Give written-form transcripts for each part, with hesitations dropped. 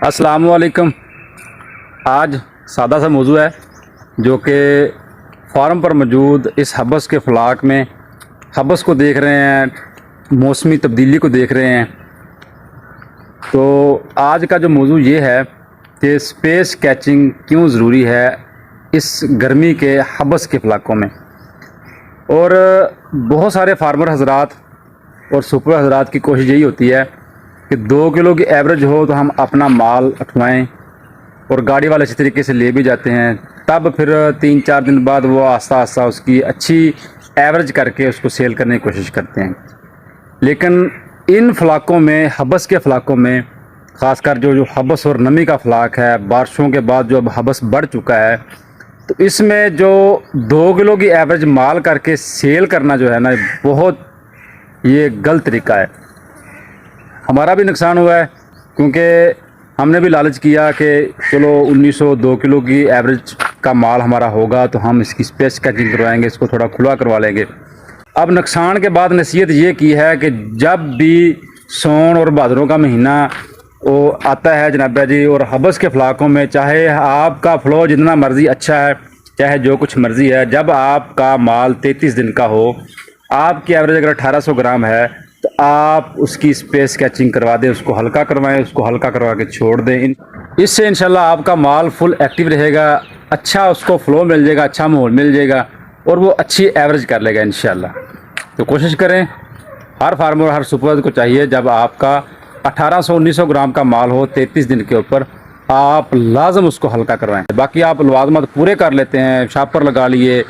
अस्सलाम वालेकुम। आज सादा सा मौजू है जो कि फार्म पर मौजूद इस हबस के फ्लाक में हबस को देख रहे हैं, मौसमी तब्दीली को देख रहे हैं। तो आज का जो मौजू ये है कि स्पेस कैचिंग क्यों ज़रूरी है इस गर्मी के हबस के फ्लाकों में। और बहुत सारे फार्मर हजरात और सुपर हजरात की कोशिश यही होती है कि 2 किलो की एवरेज हो तो हम अपना माल उठवाएं, और गाड़ी वाले इसी तरीके से ले भी जाते हैं। तब फिर 3-4 दिन बाद वो आस्ता आस्ता उसकी अच्छी एवरेज करके उसको सेल करने की कोशिश करते हैं। लेकिन इन फ्लाकों में, हबस के फ्लाकों में, ख़ासकर जो हबस और नमी का फ्लाक है, बारिशों के बाद जो अब हबस बढ़ चुका है, तो इसमें जो 2 किलो की एवरेज माल करके सेल करना जो है ना, बहुत ये गलत तरीका है। हमारा भी नुकसान हुआ है क्योंकि हमने भी लालच किया कि चलो 1902 किलो की एवरेज का माल हमारा होगा तो हम इसकी स्पेस कैचिंग करवाएंगे, इसको थोड़ा खुला करवा लेंगे। अब नुकसान के बाद नसीहत ये की है कि जब भी सोन और भादरों का महीना वो आता है जनाब जी, और हबस के फ्लाकों में चाहे आपका फ्लो जितना मर्ज़ी अच्छा है, चाहे जो कुछ मर्ज़ी है, जब आपका माल 33 दिन का हो, आपकी एवरेज अगर 1800 ग्राम है, तो आप उसकी स्पेस कैचिंग करवा दें, उसको हल्का करवाएं, उसको हल्का करवा के छोड़ दें। इससे इंशाल्लाह आपका माल फुल एक्टिव रहेगा, अच्छा उसको फ्लो मिल जाएगा, अच्छा माहौल मिल जाएगा, और वो अच्छी एवरेज कर लेगा इंशाल्लाह। तो कोशिश करें, हर फार्मर, हर सुपर को चाहिए, जब आपका 1800-1900 ग्राम का माल हो 33 दिन के ऊपर, आप लाजम उसको हल्का करवाएं। बाकी आप लवाजमत पूरे कर लेते हैं, शापर लगा लिए,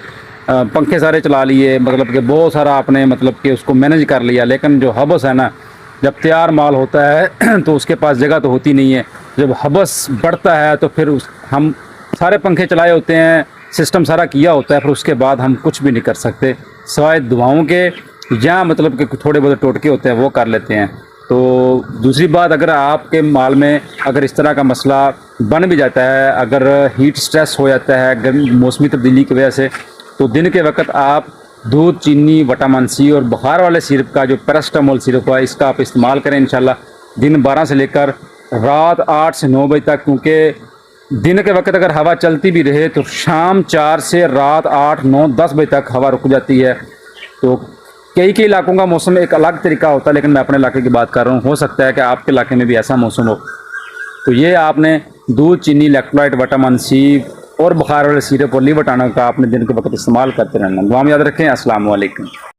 पंखे सारे चला लिए, मतलब कि बहुत सारा आपने मतलब कि उसको मैनेज कर लिया। लेकिन जो हबस है ना, जब तैयार माल होता है तो उसके पास जगह तो होती नहीं है। जब हबस बढ़ता है तो फिर हम सारे पंखे चलाए होते हैं, सिस्टम सारा किया होता है, फिर उसके बाद हम कुछ भी नहीं कर सकते सिवाय दुआओं के, या मतलब कि थोड़े बहुत टोटके होते हैं वो कर लेते हैं। तो दूसरी बात, अगर आपके माल में अगर इस तरह का मसला बन भी जाता है, अगर हीट स्ट्रेस हो जाता है गर्मी मौसमी तब्दीली की वजह से, तो दिन के वक्त आप दूध, चीनी, विटामिन सी और बुखार वाले सिरप का जो पैरास्टामोल सिरप है, इसका आप इस्तेमाल करें इंशाल्लाह। दिन 12 से लेकर रात 8 से 9 बजे तक, क्योंकि दिन के वक्त अगर हवा चलती भी रहे तो शाम 4 से रात 8, 9, 10 बजे तक हवा रुक जाती है। तो कई इलाकों का मौसम एक अलग तरीका होता है, लेकिन मैं अपने इलाके की बात कर रहा हूँ। हो सकता है कि आपके इलाके में भी ऐसा मौसम हो। तो ये आपने दूध, चीनी, इलेक्ट्रोलाइट, विटामिन सी और बुखार वाले सिरप और लीवर टॉनिक का आपने दिन के वक्त इस्तेमाल करते रहना। दुआ में याद रखें। अस्सलाम वालेकुम।